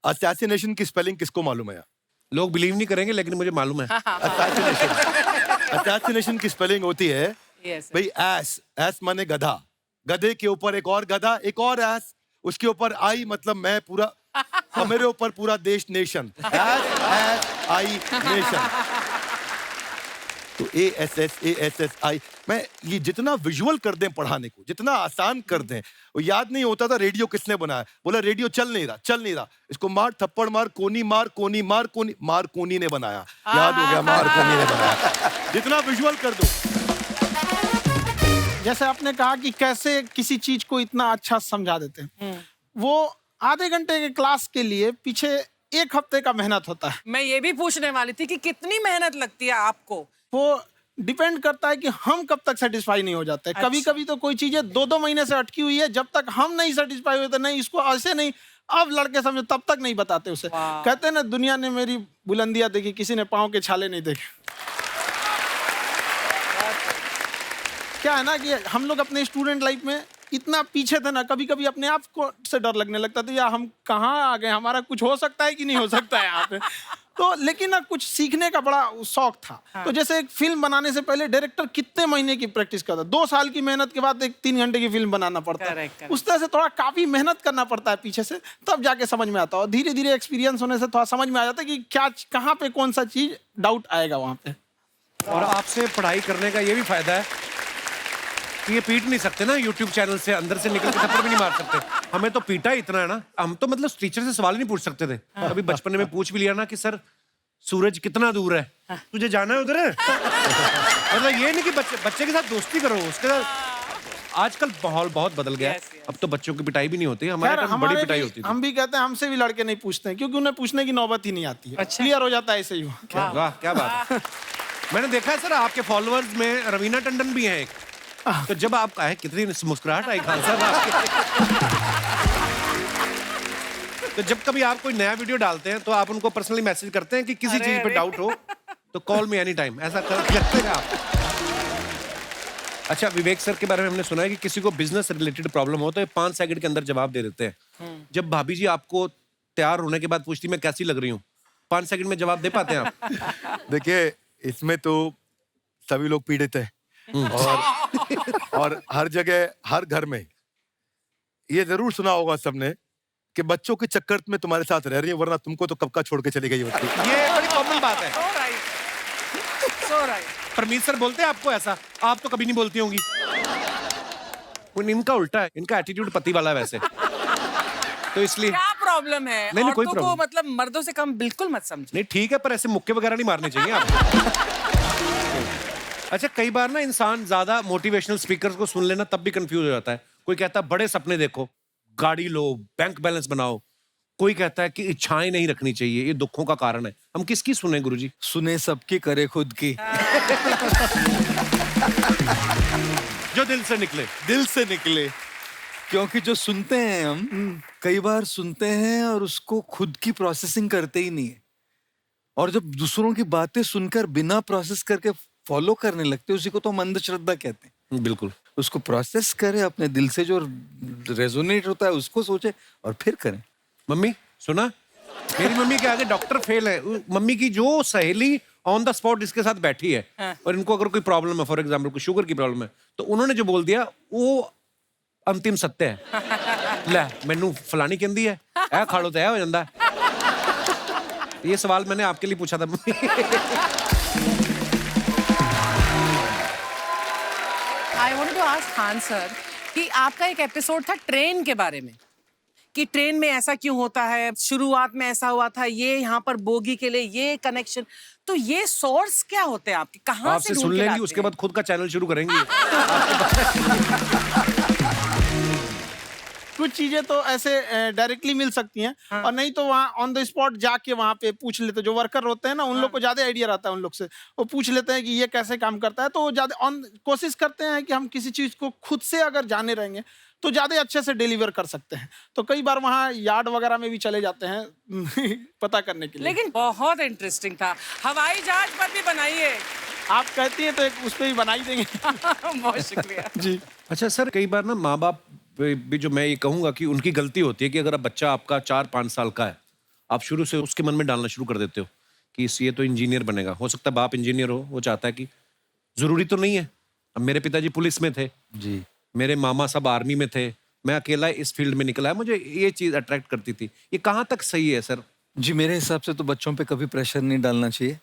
Assassination की spelling किसको मालूम है? लोग बिलीव नहीं करेंगे लेकिन मुझे मालूम है। असैसिनेशन की स्पेलिंग होती है भाई एस, एस माने गधा, गधे के ऊपर एक और गधा, एक और एस, उसके ऊपर आई मतलब मैं पूरा, और मेरे ऊपर पूरा देश, nation, S S I nation. तो ASSASSI, मैं ये जितना विजुअल कर दें पढ़ाने को, जितना आसान कर दें, वो याद नहीं होता था रेडियो किसने बनाया। बोला रेडियो चल नहीं रहा, इसको मार थप्पड़ मार, कोनी मार, कोनी मार, कोनी मार, कोनी ने बनाया, याद हो गया, मार कोनी ने बनाया। जितना विजुअल कर दो। जैसे आपने कहा कि कैसे किसी चीज को इतना अच्छा समझा देते हैं, वो आधे घंटे के क्लास के लिए पीछे 1 हफ्ते का मेहनत होता है। मैं ये भी पूछने वाली थी कि कितनी मेहनत लगती है आपको? वो डिपेंड करता है कि हम कब तक सेटिस्फाई नहीं हो जाते। अच्छा। कभी कभी तो कोई चीजें 2-2 महीने से अटकी हुई है, जब तक हम नहीं सेटिस्फाई होते, नहीं इसको ऐसे नहीं, अब लड़के समझो तब तक नहीं बताते उसे। कहते हैं ना, दुनिया ने मेरी बुलंदियां देखी, किसी ने पाँव के छाले नहीं देखे। क्या है ना कि हम लोग अपने स्टूडेंट लाइफ में इतना पीछे थे ना, कभी कभी अपने आप को से डर लगने लगता था, या हम कहाँ आ गए, हमारा कुछ हो सकता है कि नहीं हो सकता है यहाँ पे। तो लेकिन ना कुछ सीखने का बड़ा शौक था। तो जैसे एक फिल्म बनाने से पहले डायरेक्टर कितने महीने की प्रैक्टिस करता है, 2 साल की मेहनत के बाद एक 3 घंटे की फिल्म बनाना पड़ता है। उस तरह से थोड़ा काफी मेहनत करना पड़ता है पीछे से, तब जाके समझ में आता है। और धीरे धीरे एक्सपीरियंस होने से थोड़ा समझ में आ जाता है कि क्या, कहाँ पे कौन सा चीज डाउट आएगा वहाँ पे। और आपसे पढ़ाई करने का ये भी फायदा है कि ये पीट नहीं सकते ना यूट्यूब चैनल से, अंदर से निकल के थप्पड़ भी नहीं मार सकते। हमें तो पीटा ही इतना है ना, हम तो मतलब टीचर से सवाल नहीं पूछ सकते थे। अभी बचपन में पूछ भी लिया ना कि सर सूरज कितना दूर है, तुझे जाना है उधर है। मतलब ये नहीं कि बच्चे के साथ दोस्ती करो, उसके साथ आजकल माहौल बहुत बदल गया है। अब तो बच्चों की पिटाई भी नहीं होती, हमारे टाइम बड़ी पिटाई होती थी। हम भी कहते हैं, हमसे भी लड़के नहीं पूछते हैं, क्योंकि उन्हें पूछने की नौबत ही नहीं आती है। क्लियर हो जाता है ऐसे ही। वाह क्या बात है। मैंने देखा है सर आपके फॉलोअर्स में रवीना टंडन भी है एक, तो जब आप आए कितनी मुस्कुराहट आई खान साहब आपके। तो जब कभी आप कोई नया वीडियो डालते हैं तो आप उनको पर्सनली मैसेज करते हैं कि किसी चीज पे डाउट हो तो कॉल मी एनी टाइम, ऐसा करते हैं आप? अच्छा, विवेक सर के बारे में हमने सुना है कि किसी को बिजनेस रिलेटेड प्रॉब्लम हो तो ये 5 सेकंड के अंदर जवाब दे देते हैं। जब भाभी जी आपको तैयार होने के बाद पूछती मैं कैसी लग रही हूँ, 5 सेकंड में जवाब दे पाते हैं आप? देखिए, इसमें तो सभी लोग पीड़ित हैं, और हर जगह, हर घर में ये जरूर सुना होगा सबने कि बच्चों के चक्कर में तुम्हारे साथ रह रही है, वरना तुमको तो कब का छोड़ के चली गई होती। ये बड़ी कॉमन बात है। परमीत सर बोलते हैं आपको ऐसा? आप तो कभी नहीं बोलती होंगी। इनका उल्टा है, इनका एटीट्यूड पति वाला है वैसे, तो इसलिए। क्या प्रॉब्लम है? नहीं, कोई औरतों को मतलब मर्दों से कम बिल्कुल मत समझो। नहीं ठीक है, पर ऐसे मुक्के वगैरह नहीं मारने चाहिए आपको। अच्छा, कई बार ना इंसान ज्यादा मोटिवेशनल स्पीकर्स को सुन लेना तब भी कंफ्यूज हो जाता है। कोई कहता है बड़े सपने देखो, गाड़ी लो, बैंक बैलेंस बनाओ। कोई कहता है कि इच्छाएं नहीं रखनी चाहिए, ये दुखों का कारण है। हम किसकी सुने गुरुजी? सुने सबकी, करे खुद की। जो दिल से निकले। दिल से निकले। क्योंकि जो सुनते हैं हम, कई बार सुनते हैं और उसको खुद की प्रोसेसिंग करते ही नहीं है, और जब दूसरों की बातें सुनकर बिना प्रोसेस करके फॉलो करने लगते, उसी को तो हम अंधश्रद्धा कहते हैं। बिल्कुल। उसको प्रोसेस करें, अपने दिल से जो रेजोनेट होता है उसको सोचे और फिर करें। मम्मी सुना, मेरी मम्मी के आगे डॉक्टर फेल है। मम्मी की जो सहेली ऑन द स्पॉट इसके साथ बैठी है, और इनको अगर कोई प्रॉब्लम है, फॉर एग्जाम्पल कोई शुगर की प्रॉब्लम है, तो उन्होंने जो बोल दिया वो अंतिम सत्य है। ले मैनू फलानी कहती है, ऐ खाड़ो तो ऐ हो जाता है। ये सवाल मैंने आपके लिए पूछा था mummy. I wanted to ask Khan sir कि आपका एक एपिसोड था ट्रेन के बारे में, कि ट्रेन में ऐसा क्यों होता है, शुरुआत में ऐसा हुआ था, ये यहाँ पर बोगी के लिए ये कनेक्शन, तो ये सोर्स क्या होते हैं आपके, कहाँ से आपसे सुन लेंगी, उसके बाद खुद का चैनल शुरू करेंगी। कुछ चीजें तो ऐसे डायरेक्टली मिल सकती हैं, और नहीं तो वहाँ ऑन द स्पॉट जाके वहाँ पे पूछ लेते। जो वर्कर होते हैं ना, उन लोग को ज्यादा आइडिया रहता है, उन लोग से वो पूछ लेते हैं कि ये कैसे काम करता है। तो वो ज्यादा कोशिश करते हैं कि हम किसी चीज को खुद से अगर जाने रहेंगे तो ज्यादा अच्छे से डिलीवर कर सकते हैं। तो कई बार वहाँ यार्ड वगैरह में भी चले जाते हैं पता करने के लिए। लेकिन बहुत इंटरेस्टिंग था। हवाई जहाज पर भी बनाइए। आप कहती हैं तो एक उस पर भी बना ही देंगे। बहुत शुक्रिया जी। अच्छा सर, कई बार ना माँ बाप भी, जो मैं ये कहूँगा कि उनकी गलती होती है कि अगर बच्चा आपका 4-5 साल का है आप शुरू से उसके मन में डालना शुरू कर देते हो कि ये तो इंजीनियर बनेगा, हो सकता है बाप इंजीनियर हो, वो चाहता है कि जरूरी तो नहीं है। अब मेरे पिताजी पुलिस में थे जी, मेरे मामा सब आर्मी में थे, मैं अकेला इस फील्ड में निकला है, मुझे ये चीज अट्रैक्ट करती थी। ये कहाँ तक सही है सर? जी, मेरे हिसाब से तो बच्चों पे कभी प्रेशर नहीं डालना चाहिए,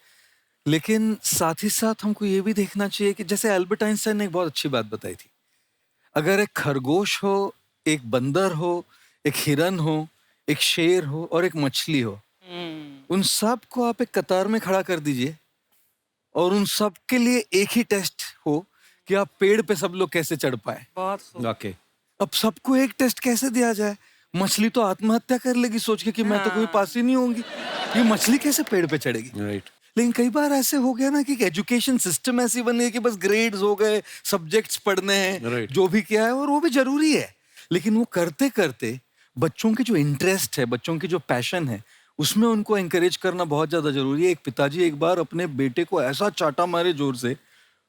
लेकिन साथ ही साथ हमको ये भी देखना चाहिए कि जैसे एल्बर्ट आइंस्टाइन ने एक बहुत अच्छी बात बताई थी, अगर एक खरगोश हो, एक बंदर हो, एक हिरन हो, एक शेर हो और एक मछली हो, उन सब को आप एक कतार में खड़ा कर दीजिए और उन सब के लिए एक ही टेस्ट हो कि आप पेड़ पे सब लोग कैसे चढ़ पाए। बहुत खूब। ओके, अब सबको एक टेस्ट कैसे दिया जाए? मछली तो आत्महत्या कर लेगी सोच के कि मैं तो कोई पास ही नहीं होंगी, ये मछली कैसे पेड़ पे चढ़ेगी? राइट। लेकिन कई बार ऐसे हो गया ना कि एजुकेशन सिस्टम ऐसी बन गई कि बस ग्रेड्स हो गए, सब्जेक्ट्स पढ़ने हैं, Right. जो भी किया है और वो भी जरूरी है, लेकिन वो करते करते बच्चों के जो इंटरेस्ट है, बच्चों की जो पैशन है, उसमें उनको एनकरेज करना बहुत ज्यादा जरूरी है। एक पिताजी एक बार अपने बेटे को ऐसा चाटा मारे जोर से,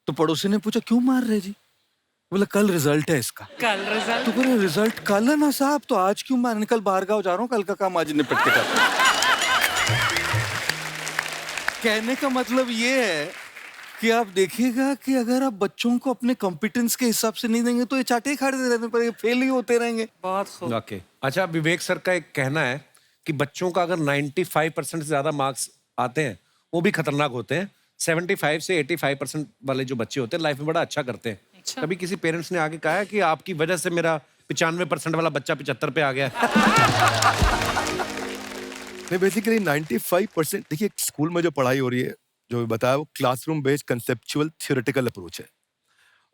तो पड़ोसी ने पूछा क्यों मार रहे जी? बोला कल रिजल्ट है इसका। कल रिजल्ट। तो बोले रिजल्ट कल है ना साहब, तो आज क्यों मारने? कल बाहर गाँव जा रहा हूँ, कल का काम आज निपट के करता हूं। कहने का मतलब ये है कि आप देखिएगा कि अगर आप बच्चों को अपने कॉम्पिटेंस के हिसाब से नहीं देंगे तो ये चाटे ही खाते रहने पर फेल ही होते रहेंगे। बहुत खूब। ओके, अच्छा, विवेक सर का एक कहना है कि बच्चों का अगर 95% से ज्यादा मार्क्स आते हैं वो भी खतरनाक होते हैं। 75 से 85% वाले जो बच्चे होते हैं लाइफ में बड़ा अच्छा करते हैं। अच्छा। कभी किसी पेरेंट्स ने आके कहा है कि आपकी वजह से मेरा 95% वाला बच्चा 75 पे आ गया? नहीं, बेसिकली 95% देखिए स्कूल में जो पढ़ाई हो रही है, जो बताया, वो classroom based conceptual theoretical approach है।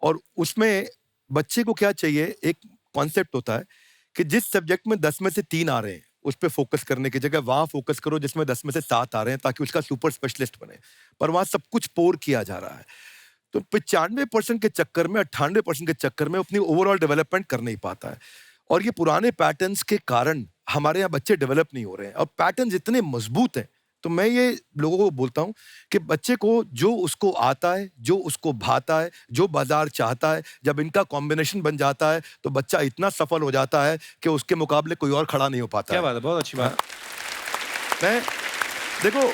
और उसमें बच्चे को क्या चाहिए, एक कॉन्सेप्ट होता है कि जिस सब्जेक्ट में 10 में से 3 आ रहे हैं उस पर फोकस करने की जगह वहां फोकस करो जिसमें 10 में से 7 आ रहे हैं, ताकि उसका सुपर स्पेशलिस्ट बने। पर वहां सब कुछ पोर किया जा रहा है, तो 95% के चक्कर में, 98% के चक्कर में अपनी ओवरऑल डेवलपमेंट कर नहीं पाता है। और ये पुराने पैटर्न्स के कारण हमारे यहाँ बच्चे डेवलप नहीं हो रहे हैं, और पैटर्न्स इतने मजबूत हैं। तो मैं ये लोगों को बोलता हूँ कि बच्चे को जो उसको आता है, जो उसको भाता है, जो बाजार चाहता है, जब इनका कॉम्बिनेशन बन जाता है तो बच्चा इतना सफल हो जाता है कि उसके मुकाबले कोई और खड़ा नहीं हो पाता। क्या बात है, बहुत अच्छी बात। मैं देखो,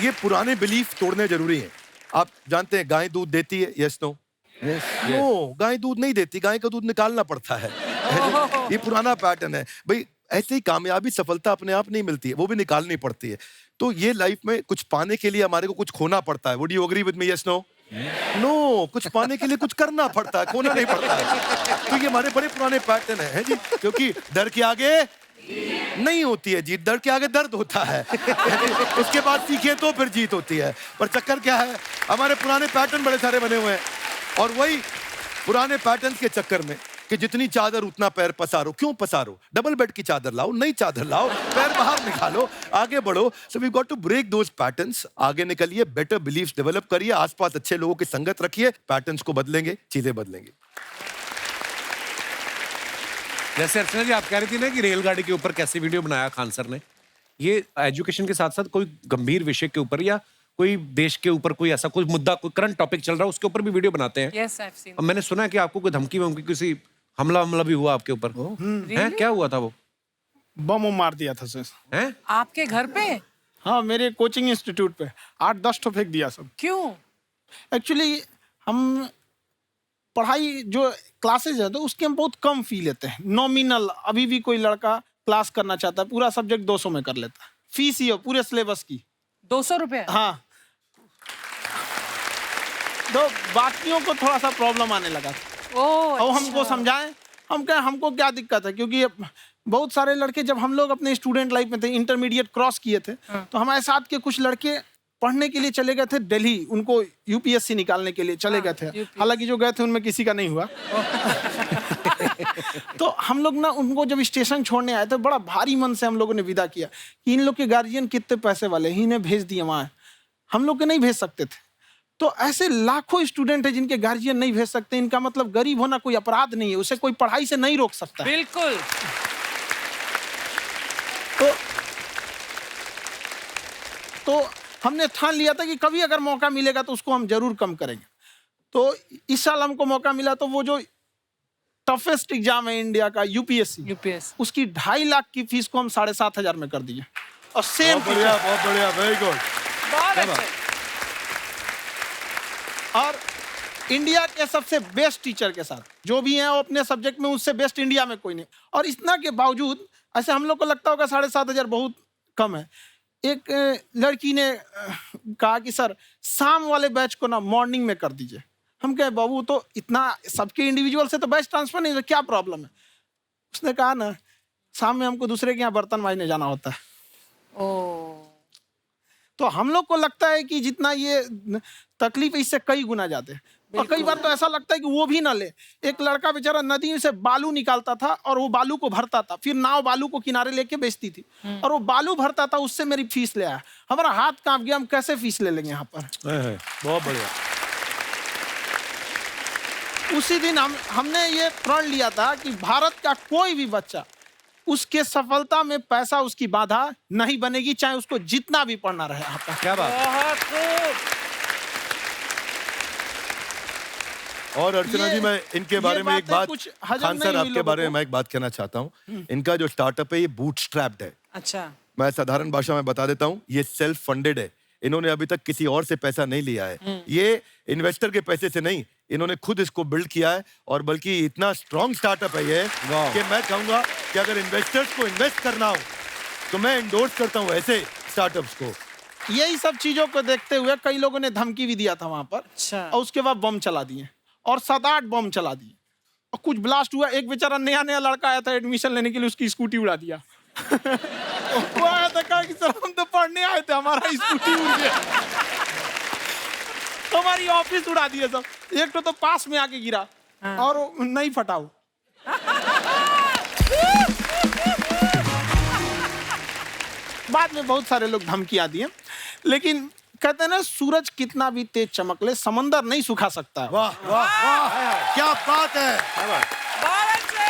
ये पुराने बिलीफ तोड़ने जरूरी हैं। आप जानते हैं गाय दूध देती है, यस नो? नो, गाय दूध नहीं देती, गाय का दूध निकालना पड़ता है। ये पुराना पैटर्न है भाई। ऐसे ही कामयाबी, सफलता अपने आप नहीं मिलती है, वो भी निकालनी पड़ती है। तो ये लाइफ में कुछ पाने के लिए हमारे को कुछ खोना पड़ता है। Would you agree with me, yes no? No, कुछ पाने के लिए कुछ करना पड़ता है, खोना नहीं पड़ता है। तो ये हमारे बड़े पुराने पैटर्न है जी, क्योंकि डर के आगे नहीं होती है जीत, डर के आगे दर्द होता है। उसके बाद सीखे तो फिर जीत होती है। पर चक्कर क्या है, हमारे पुराने पैटर्न बड़े सारे बने हुए हैं, और वही पुराने पैटर्न के चक्कर में कि जितनी चादर उतना पैर पसारो। क्यों पसारो? डबल बेड की चादर लाओ, नई चादर लाओ, पैर बाहर निकालो, आगे बढ़ो। So we got to break those patterns. आगे निकलिए, बेटर बिलीफ्स डेवलप करिए, आसपास अच्छे लोगों की संगत रखिए, पैटर्न्स को बदलेंगे, चीजें बदलेंगी। जैसे अर्चना जी आप कह रही थी ना कि रेलगाड़ी के ऊपर कैसे वीडियो बनाया खान सर ने, ये एजुकेशन के साथ साथ कोई गंभीर विषय के ऊपर या कोई देश के ऊपर कोई ऐसा कोई मुद्दा, कोई करंट टॉपिक चल रहा है उसके ऊपर भी वीडियो बनाते हैं। Yes, I've seen. अब मैंने सुना है कि आपको कोई धमकी वमकी, किसी हमला भी हुआ आपके ऊपर, है? क्या हुआ था वो? बम मार दिया था सर। हैं? आपके घर पे? हाँ, मेरे कोचिंग इंस्टीट्यूट पे 8-10 ठो फेंक दिया सब। क्यों? एक्चुअली हम पढ़ाई जो क्लासेज है तो उसके हम बहुत कम फी लेते हैं, नॉमिनल। अभी भी कोई लड़का क्लास करना चाहता है, पूरा सब्जेक्ट 200 में कर लेता है, फीस ही हो पूरे सिलेबस की 200 रुपए? हाँ। तो बाकियों को थोड़ा सा प्रॉब्लम आने लगा और हमको समझाएं, हम कहें हमको क्या दिक्कत है, क्योंकि बहुत सारे लड़के जब हम लोग अपने स्टूडेंट लाइफ में थे, इंटरमीडिएट क्रॉस किए थे, तो हमारे साथ के कुछ लड़के पढ़ने के लिए चले गए थे दिल्ली, उनको यूपीएससी निकालने के लिए चले गए थे। हालांकि जो गए थे उनमें किसी का नहीं हुआ। तो हम लोग ना उनको जब स्टेशन छोड़ने आए तो बड़ा भारी मन से हम लोगों ने विदा किया कि इन लोग के गार्जियन कितने पैसे वाले, इन्हें भेज दिए वहां, हम लोग के नहीं भेज सकते थे। तो ऐसे लाखों स्टूडेंट है जिनके गार्जियन नहीं भेज सकते। इनका मतलब गरीब होना कोई अपराध नहीं है, उसे कोई पढ़ाई से नहीं रोक सकता। बिल्कुल। तो हमने ठान लिया था कि कभी अगर मौका मिलेगा तो उसको हम जरूर कम करेंगे। तो इस साल हमको मौका मिला, तो वो जो टफेस्ट एग्जाम है इंडिया का, यूपीएससी, यूपीएससी, उसकी 2.5 लाख की फीस को हम 7,500 में कर दिए। और सेम बहुत बढ़िया, बहुत बढ़िया, वेरी गुड। बहुत अच्छे। और इंडिया के सबसे बेस्ट टीचर के साथ जो भी हैं वो अपने सब्जेक्ट में उससे बेस्ट इंडिया में कोई नहीं। और इतना के बावजूद ऐसे हम लोग को लगता होगा 7,500 बहुत कम है। एक लड़की ने कहा कि सर शाम वाले बैच को ना मॉर्निंग में कर दीजिए। हम कहे बाबू तो इतना सबके इंडिविजुअल से तो बैच ट्रांसफर नहीं, क्या प्रॉब्लम है? उसने कहा ना शाम में हमको दूसरे के यहाँ बर्तन मांजने जाना होता है। तो हम लोग को लगता है कि जितना ये तकलीफ इससे कई गुना ज्यादा है। और कई बार तो ऐसा लगता है कि वो भी ना ले। एक लड़का बेचारा नदी से बालू निकालता था और वो बालू को भरता था, फिर नाव बालू को किनारे लेके बेचती थी और वो बालू भरता था, उससे मेरी फीस ले आया। हमारा हाथ कांप गया, हम कैसे फीस ले लेंगे यहाँ पर। बहुत बढ़िया। उसी दिन हमने ये प्रण लिया था कि भारत का कोई भी बच्चा उसके सफलता में पैसा उसकी बाधा नहीं बनेगी, चाहे उसको जितना भी पढ़ना रहे यहाँ पर। क्या बात है। बहुत खूब। और अर्चना जी, मैं इनके बारे में एक बात, कुछ हजम खान नहीं सर हुई आपके लोगों बारे में को। मैं एक बात कहना चाहता हूँ। इनका जो स्टार्टअप है ये बूटस्ट्रैप्ड है। अच्छा। मैं साधारण भाषा में बता देता हूँ, ये सेल्फ फंडेड है। इन्होंने अभी तक किसी और से पैसा नहीं लिया है। ये इन्वेस्टर के पैसे से नहीं, इन्होंने खुद इसको बिल्ड किया है। और बल्कि इतना स्ट्रॉन्ग स्टार्टअप है ये कि मैं कहूंगा कि अगर इन्वेस्टर्स को इन्वेस्ट करना हो तो मैं इंडोर्स करता हूँ ऐसे स्टार्टअप्स को। यही सब चीजों को देखते हुए कई लोगों ने धमकी भी दिया था वहां पर। अच्छा। और उसके बाद बम चला दिए और 7-8 बम चला दिए और कुछ ब्लास्ट हुआ। एक बेचारा नया नया लड़का आया था एडमिशन लेने के लिए, उसकी स्कूटी उड़ा दिया। वो आया था, कहा कि सर हम तो पढ़ने आए थे, हमारा स्कूटी उड़ गया। हमारी ऑफिस उड़ा दिए सब। एक तो पास में आके गिरा और वो नहीं फटा वो। बाद में बहुत सारे लोग धमकियां दिए, लेकिन कहते हैं ना सूरज कितना भी तेज चमक ले समंदर नहीं सुखा सकता। वाह वाह वाह, क्या बात है। बहुत अच्छे।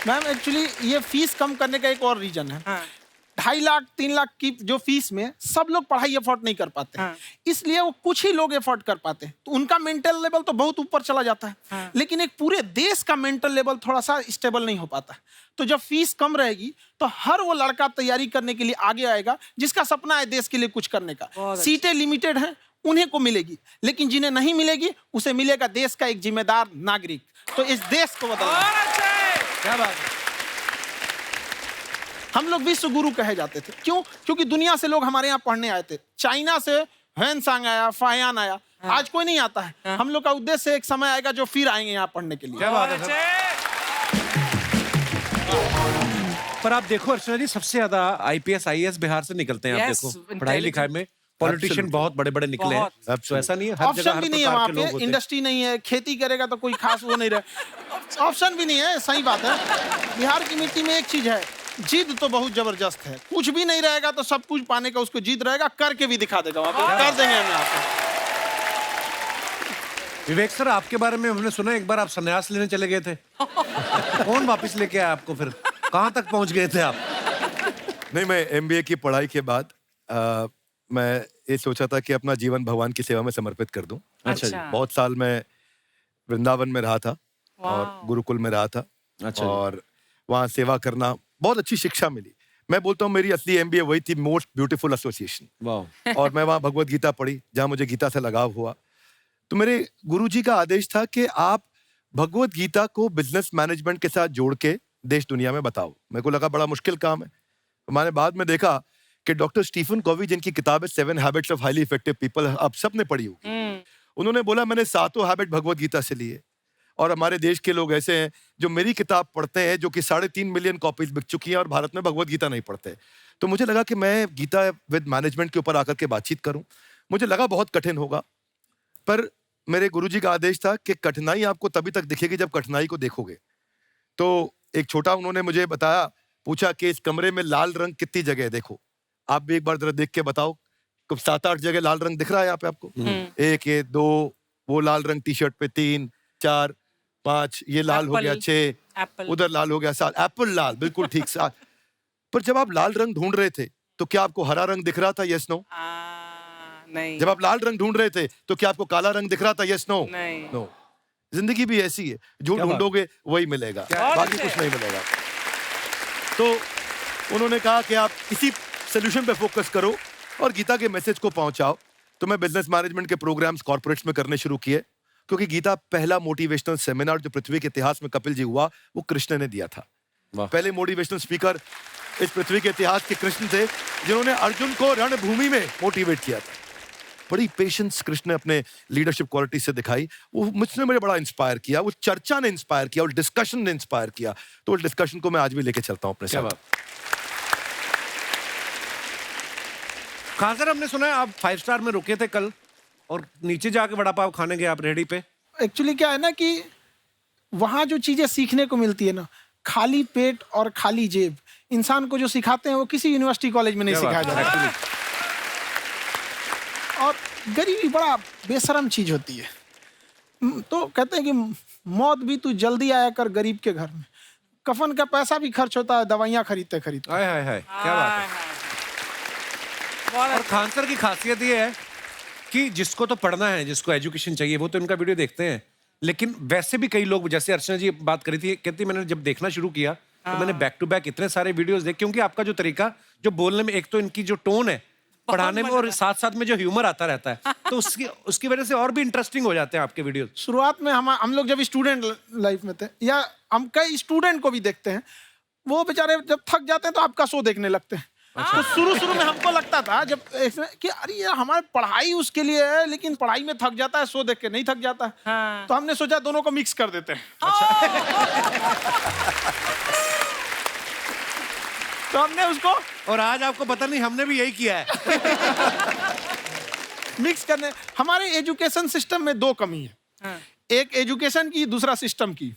मैम एक्चुअली ये फीस कम करने का एक और रीजन है। 2.5 लाख 3 लाख की जो फीस में सब लोग पढ़ाई एफोर्ड नहीं कर पाते, इसलिए वो कुछ ही लोग एफोर्ड कर पाते हैं, तो उनका मेंटल लेवल तो बहुत ऊपर चला जाता है। लेकिन एक पूरे देश का मेंटल लेवल थोड़ा सा स्टेबल नहीं हो पाता। तो जब फीस कम रहेगी तो हर वो लड़का तैयारी करने के लिए आगे आएगा जिसका सपना है देश के लिए कुछ करने का। सीटें लिमिटेड हैं, उन्हें को मिलेगी, लेकिन जिन्हें नहीं मिलेगी उसे मिलेगा देश का एक जिम्मेदार नागरिक। तो इस देश को बदलना। क्या बात है। हम लोग विश्व गुरु कहे जाते थे, क्यों? क्योंकि दुनिया से लोग हमारे यहाँ पढ़ने आए थे। चाइना से ह्वेनसांग आया, फायान आया, आज कोई नहीं आता है। हम लोग का उद्देश्य एक समय आएगा जो फिर आएंगे यहाँ पढ़ने के लिए। क्या बात है सर। पर आप देखो अर्चना जी, सबसे ज्यादा IPS IAS बिहार से निकलते हैं। आप Yes, देखो पढ़ाई लिखाई में पॉलिटिशियन बहुत बड़े बड़े निकले हैं। तो ऐसा नहीं है, हर जगह ऑप्शन हर भी नहीं है प्रकार वहाँ के लोग पे, होते हैं। इंडस्ट्री नहीं है, खेती करेगा तो कोई खास वो नहीं रहे। ऑप्शन भी नहीं है, सही बात है। बिहार की मिट्टी में एक चीज है, जिद तो बहुत जबरदस्त है। कुछ भी नहीं रहेगा तो सब कुछ पाने का उसको जिद रहेगा, करके भी दिखा देगा। वहाँ पे कर देंगे हम यहाँ पे। विवेक सर, आपके बारे में हमने सुना एक बार आप संन्यास लेने चले गए थे। कौन वापस लेके आया आपको? फिर कहाँ तक पहुंच गए थे आप? नहीं, मैं MBA की पढ़ाई के बाद मैं ये सोचा था कि अपना जीवन भगवान की सेवा में समर्पित कर दूं। अच्छा जी। बहुत साल मैं वृंदावन में रहा था और गुरुकुल में रहा था। अच्छा। और वहाँ सेवा करना, बहुत अच्छी शिक्षा मिली। मैं बोलता हूँ मेरी असली MBA वही थी, मोस्ट ब्यूटीफुल एसोसिएशन। वाह। और मैं वहाँ भगवत गीता पढ़ी, जहाँ मुझे गीता से लगाव हुआ। तो मेरे गुरुजी का आदेश था कि आप भगवत गीता को बिजनेस मैनेजमेंट के साथ जोड़ के देश दुनिया में बताओ। मेरे को लगा बड़ा मुश्किल काम है। मैंने बाद में देखा कि डॉक्टर स्टीफन कॉवी, जिनकी किताब है 7 habits of highly effective people, आप सबने पढ़ी होगी, उन्होंने बोला मैंने 7 हैबिट भगवत गीता से लिए। और हमारे देश के लोग ऐसे हैं जो मेरी किताब पढ़ते हैं, जो कि 3.5 मिलियन कॉपीज बिक चुकी हैं, और भारत में भगवत गीता नहीं पढ़ते। तो मुझे लगा कि मैं गीता विद मैनेजमेंट के ऊपर आकर के बातचीत करूं। मुझे लगा बहुत कठिन होगा, पर मेरे गुरुजी का आदेश था कि कठिनाई आपको तभी तक दिखेगी जब कठिनाई को देखोगे। तो एक छोटा उन्होंने मुझे बताया, पूछा कि इस कमरे में लाल रंग कितनी जगह है, देखो आप भी एक बार जरा देख के बताओ। 7-8 जगह लाल रंग दिख रहा है यहाँ पे आपको? 1 ये 2, वो लाल रंग टी शर्ट पे 3 4 5, ये लाल हो गया 6, उधर लाल हो गया 7, एप्पल लाल, बिल्कुल ठीक 7। पर जब आप लाल रंग ढूंढ रहे थे तो क्या आपको हरा रंग दिख रहा था? Yes no? नहीं। जब आप लाल रंग ढूंढ रहे थे तो क्या आपको काला रंग दिख रहा था? Yes no? नहीं। नो। जिंदगी भी ऐसी है, जो ढूंढोगे वही मिलेगा, बाकी कुछ नहीं मिलेगा। तो उन्होंने कहा कि आप इसी सोल्यूशन पे फोकस करो और गीता के मैसेज को पहुंचाओ। तो मैं बिजनेस मैनेजमेंट के प्रोग्राम्स कॉर्पोरेट्स में करने शुरू किए, क्योंकि गीता पहला मोटिवेशनल सेमिनार जो पृथ्वी के इतिहास में कपिल जी हुआ, वो कृष्ण ने दिया था। पहले मोटिवेशनल स्पीकर इस पृथ्वी के इतिहास के कृष्ण थे, जिन्होंने अर्जुन को रणभूमि में मोटिवेट किया था। बड़ी पेशेंस कृष्ण ने अपने लीडरशिप क्वालिटी से दिखाई। वो मुझसे मुझे बड़ा इंस्पायर किया, वो चर्चा ने इंस्पायर किया, वो डिस्कशन ने इंस्पायर किया। तो उस डिस्कशन को मैं आज भी लेके चलता हूं अपने साथ। खान सर, हमने सुना है आप 5 स्टार में रुके थे कल और नीचे जाके वड़ा पाव खाने गए आप रेहड़ी पे। एक्चुअली क्या है ना कि वहाँ जो चीज़ें सीखने को मिलती है ना, खाली पेट और खाली जेब इंसान को जो सिखाते हैं वो किसी यूनिवर्सिटी कॉलेज में नहीं सिखाया जाता। और गरीबी बड़ा बेशरम चीज होती है। तो कहते हैं कि मौत भी तू जल्दी आया कर गरीब के घर में, कफन का पैसा भी खर्च होता है दवाइयाँ खरीदते खरीदते। हाय हाय हाय, क्या बात है। और खान सर की खासियत ये है कि जिसको तो पढ़ना है, जिसको एजुकेशन चाहिए, वो तो इनका वीडियो देखते हैं, लेकिन वैसे भी कई लोग, जैसे अर्चना जी बात करी थी, कहती मैंने जब देखना शुरू किया तो मैंने बैक टू बैक इतने सारे वीडियोस देखे, क्योंकि आपका जो तरीका जो बोलने में, एक तो इनकी जो टोन है पढ़ाने में, और साथ साथ में जो ह्यूमर आता रहता है, तो उसकी वजह से और भी इंटरेस्टिंग हो जाते हैं आपके वीडियो। शुरुआत में हम लोग जब स्टूडेंट लाइफ में थे, या हम कई स्टूडेंट को भी देखते हैं, वो बेचारे जब थक जाते हैं तो आपका शो देखने लगते हैं। तो शुरू में हमको लगता था जब कि अरे ये हमारी पढ़ाई उसके लिए है, लेकिन पढ़ाई में थक जाता है, शो देख के नहीं थक जाता है। हाँ। तो हमने सोचा दोनों को मिक्स कर देते हैं। तो हमने उसको, और आज आपको पता नहीं हमने भी यही किया है। मिक्स करने। हमारे एजुकेशन सिस्टम में 2 कमी है, एक एजुकेशन की, दूसरा सिस्टम की।